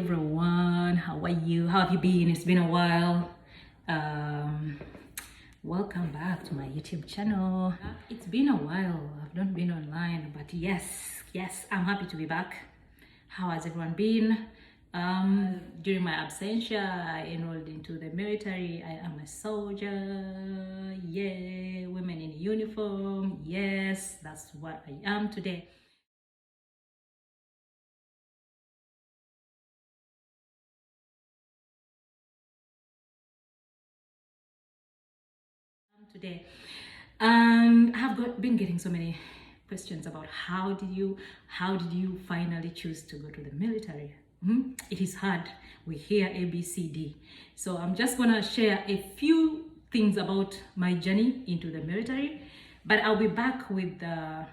everyone, how are you? How have you been? It's been a while. Welcome back to my YouTube channel. It's been a while. I've not been online, but yes, I'm happy to be back. How has everyone been? During my absentia, I enrolled into the military. I am a soldier. Yeah, women in uniform. Yes, that's what I am today. Today, and been getting so many questions about how did you finally choose to go to the military. It is hard. We hear ABCD, so I'm just gonna share a few things about my journey into the military, but I'll be back with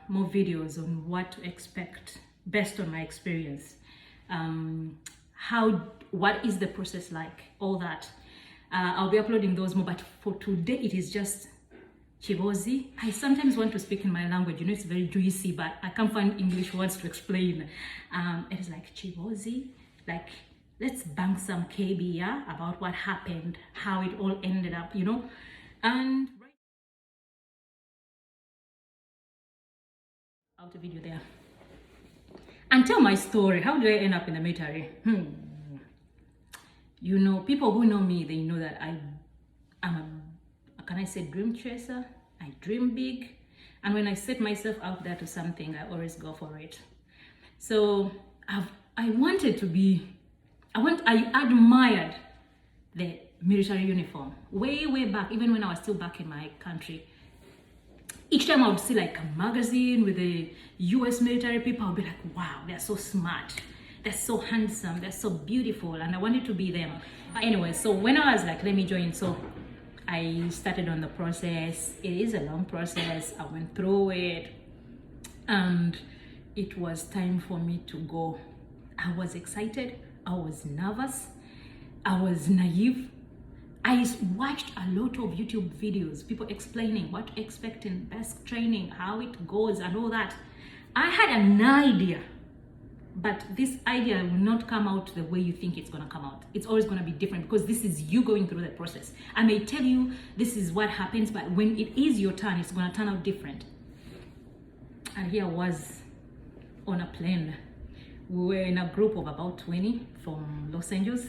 more videos on what to expect based on my experience. What is the process like, all that. I'll be uploading those more, but for today it is just Chivozi. I sometimes want to speak in my language, it's very juicy, but I can't find English words to explain. It is like Chivozi, like let's bank some KB, yeah, about what happened, how it all ended up, and out a video there and tell my story. How did I end up in the military? People who know me, they know that I'm can I say dream chaser? I dream big, and when I set myself out there to something, I always go for it. So I admired the military uniform way back, even when I was still back in my country. Each time I would see like a magazine with the US military people, I would be like, wow, they're so smart, they're so handsome, they're so beautiful, and I wanted to be them. But anyway, so when I was like, let me join, so I started on the process. It is a long process. I went through it, and it was time for me to go. I was excited, I was nervous, I was naive. I watched a lot of YouTube videos, people explaining what to expect in basic training, how it goes and all that. I had an idea, but this idea will not come out the way you think it's going to come out. It's always going to be different, because this is you going through the process. I may tell you this is what happens, but when it is your turn, it's going to turn out different. And here I was on a plane. We were in a group of about 20 from Los Angeles.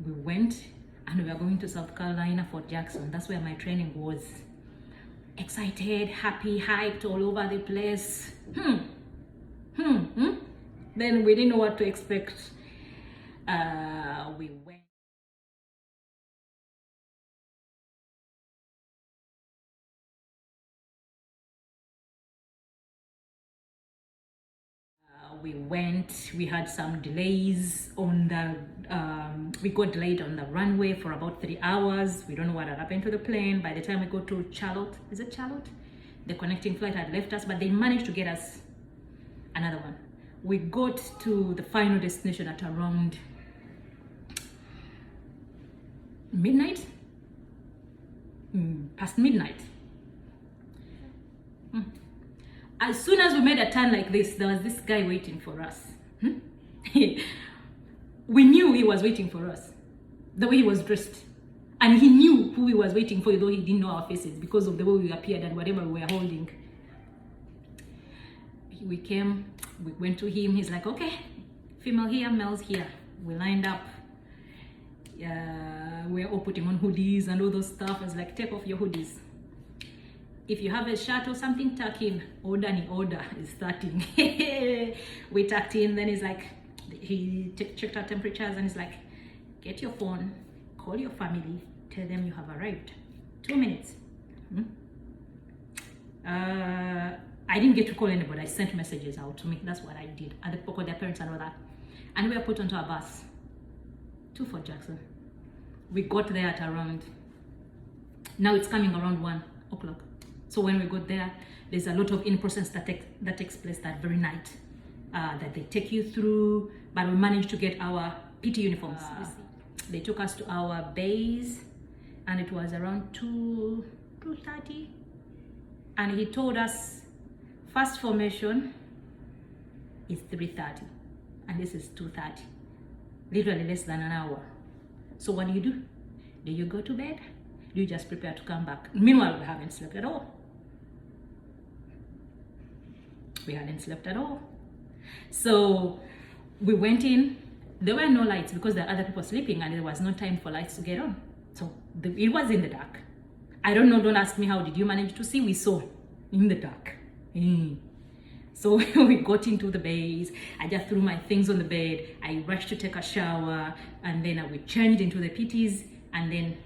We went, and we were going to South Carolina, Fort Jackson. That's where my training was. Excited, happy, hyped, all over the place. Then we didn't know what to expect. We went. We had some delays on the, we got delayed on the runway for about 3 hours. We don't know what had happened to the plane. By the time we got to Charlotte, is it Charlotte? The connecting flight had left us, but they managed to get us another one. We got to the final destination at around midnight, past midnight. As soon as we made a turn like this, there was this guy waiting for us. We knew he was waiting for us, the way he was dressed. And he knew who he was waiting for, though he didn't know our faces because of the way we appeared and whatever we were holding. We came, we went to him. He's like, okay, female here, males here. We lined up. We're all putting on hoodies and all those stuff. I was like, take off your hoodies. If you have a shirt or something, tuck in. Order is starting. We tucked in. Then he's like, he checked our temperatures, and he's like, get your phone, call your family, tell them you have arrived. 2 minutes. I didn't get to call anybody. I sent messages out to me. That's what I did. And they called their parents and all that. And we were put onto a bus to Fort Jackson. We got there at around, now it's coming around 1 o'clock. So when we got there, there's a lot of in-process that takes place that very night, that they take you through. But we managed to get our PT uniforms. They took us to our base, and it was around 2:30. And he told us, first formation is 3:30, and this is 2:30. literally less than an hour. So what do? Do you go to bed? Do you just prepare to come back? Meanwhile, we haven't slept at all. We hadn't slept at all. So we went in. There were no lights because there are other people sleeping and there was no time for lights to get on. So it was in the dark. I don't know, don't ask me how did you manage to see. We saw in the dark. So we got into the base. I just threw my things on the bed. I rushed to take a shower, and then we changed into the PTs, and then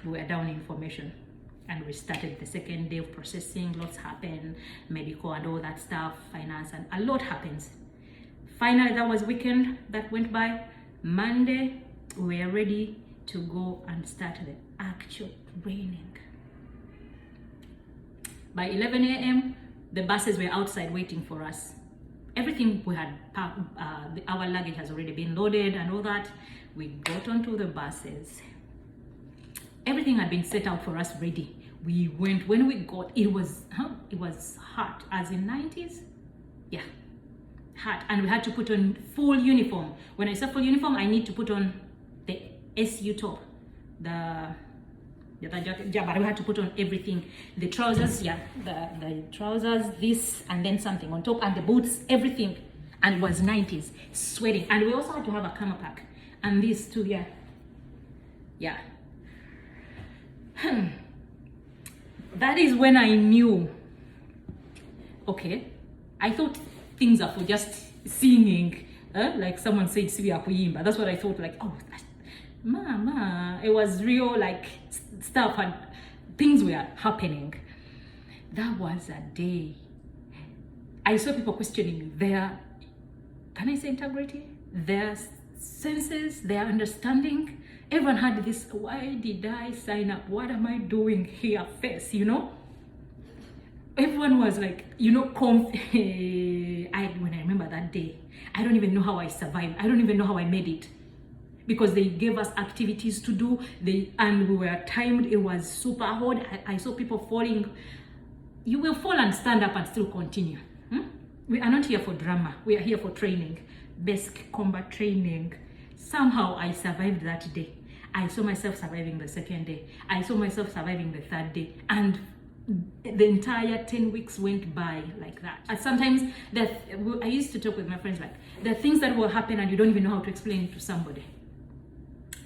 we were down in formation. And we started the second day of processing. Lots happened, medical and all that stuff, finance, and a lot happens. Finally, that was weekend that went by. Monday, we were ready to go and start the actual training. By 11 a.m., the buses were outside waiting for us. Everything we had packed, our luggage has already been loaded and all that. We got onto the buses. Everything had been set out for us ready. We went, when we got, it was hot, as in 90s. Yeah, hot. And we had to put on full uniform. When I say full uniform, I need to put on the SU top, the jacket, yeah, but we had to put on everything. The trousers, yeah, the trousers, this, and then something on top, and the boots, everything. And it was 90s, sweating. And we also had to have a camera pack. And this too, yeah. Yeah. That is when I knew, okay, I thought things are for just singing, like someone said, Sibi Akuyimba. That's what I thought, like, oh, mama, it was real, like, stuff and things were happening. That was a day. I saw people questioning their, can I say integrity? Their senses, their understanding. Everyone had this, why did I sign up? What am I doing here face, you know? Everyone was like, you know, when I remember that day, I don't even know how I survived. I don't even know how I made it. Because they gave us activities to do, and we were timed. It was super hard. I saw people falling. You will fall and stand up and still continue. We are not here for drama. We are here for training, basic combat training. Somehow I survived that day. I saw myself surviving the second day. I saw myself surviving the third day. And the entire 10 weeks went by like that. And sometimes I used to talk with my friends like, there are things that will happen and you don't even know how to explain it to somebody.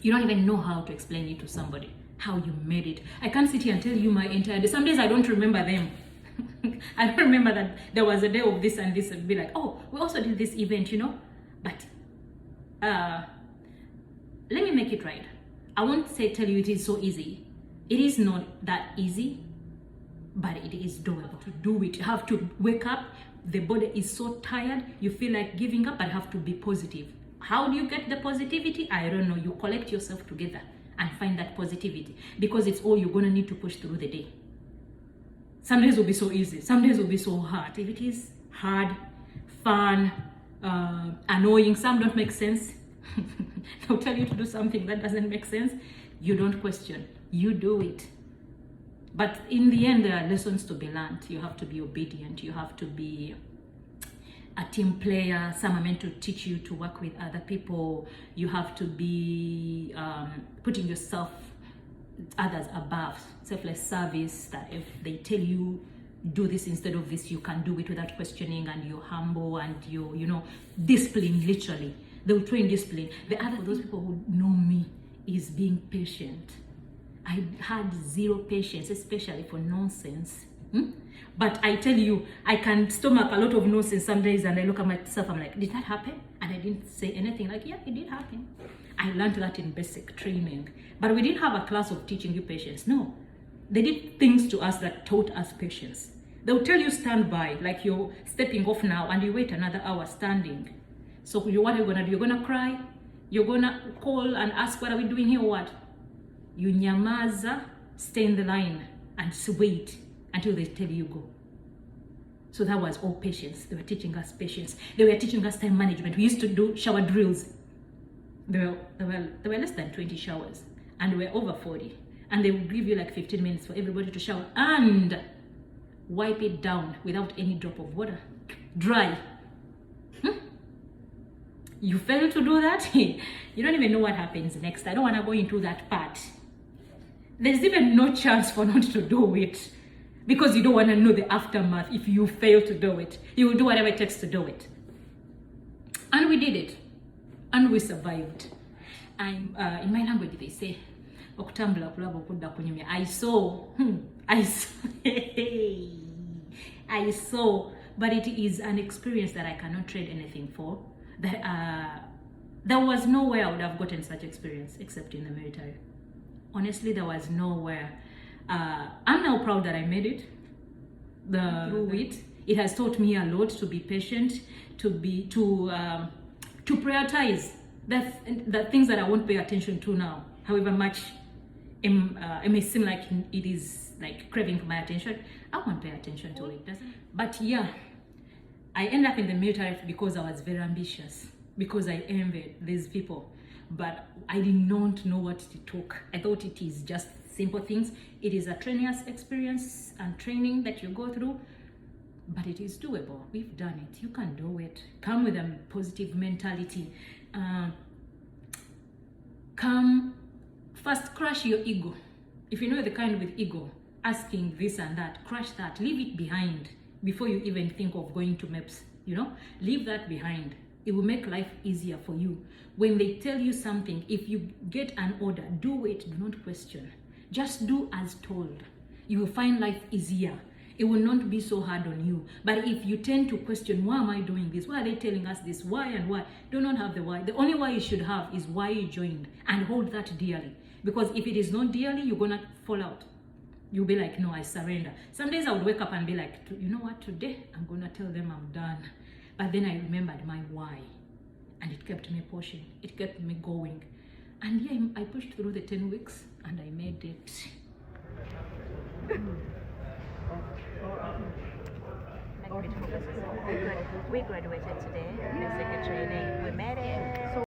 You don't even know how to explain it to somebody, how you made it. I can't sit here and tell you my entire day. Some days I don't remember them. I don't remember that there was a day of this and this, and be like, oh, we also did this event, you know. But let me make it right. I won't tell you it is so easy. It is not that easy, but it is doable. To do it, you have to wake up. The body is so tired, you feel like giving up, but have to be positive. How do you get the positivity? I don't know. You collect yourself together and find that positivity, because it's all you're going to need to push through the day. Some days will be so easy. Some days will be so hard. If it is hard, fun, annoying, some don't make sense. They'll tell you to do something that doesn't make sense. You don't question. You do it. But in the end, there are lessons to be learned. You have to be obedient. You have to be a team player. Some are meant to teach you to work with other people. You have to be putting yourself, others above, selfless service, that if they tell you do this instead of this, you can do it without questioning, and you're humble and you know, discipline. Literally, they will train discipline. The other, for those people who know me, is being patient. I had zero patience, especially for nonsense. But I tell you, I can stomach a lot of nonsense some days, and I look at myself, I'm like, did that happen? And I didn't say anything. Like, yeah, it did happen. I learned that in basic training. But we didn't have a class of teaching you patience. No. They did things to us that taught us patience. They'll tell you stand by, like you're stepping off now, and you wait another hour standing. So what are you going to do? You're going to cry? You're going to call and ask, what are we doing here or what? You nyamaza, stay in the line, and wait until they tell you go. So that was all patience. They were teaching us patience. They were teaching us time management. We used to do shower drills. There were less than 20 showers, and we were over 40. And they would give you like 15 minutes for everybody to shower and wipe it down without any drop of water. Dry. You fail to do that, you don't even know what happens next. I don't want to go into that part. There's even no chance for not to do it because you don't want to know the aftermath. If you fail to do it, you will do whatever it takes to do it. And we did it. And we survived. In my language, they say, I saw, I saw, but it is an experience that I cannot trade anything for. There was nowhere I would have gotten such experience except in the military. Honestly, there was nowhere. I'm now proud that I made it through it. It has taught me a lot to be patient, to prioritize the things that I won't pay attention to now. However much it may seem like it is like craving for my attention, I won't pay attention to it, doesn't it? But yeah, I ended up in the military because I was very ambitious, because I envied these people. But I did not know what it took. I thought it is just simple things. It is a trainer's experience and training that you go through, but it is doable. We've done it. You can do it. Come with a positive mentality. Come first, crush your ego. If you know the kind with ego, asking this and that, crush that, leave it behind before you even think of going to MEPS. Leave that behind. It will make life easier for you. When they tell you something, if you get an order, do it, do not question. Just do as told. You will find life easier. It will not be so hard on you. But if you tend to question, why am I doing this? Why are they telling us this? Why and why? Do not have the why. The only why you should have is why you joined, and hold that dearly. Because if it is not dearly, you're gonna fall out. You'll be like, no, I surrender. Some days I would wake up and be like, you know what, today I'm gonna tell them I'm done. But then I remembered my why, and it kept me pushing. It kept me going. And yeah, I pushed through the 10 weeks and I made it. We graduated today, basic training. We made it.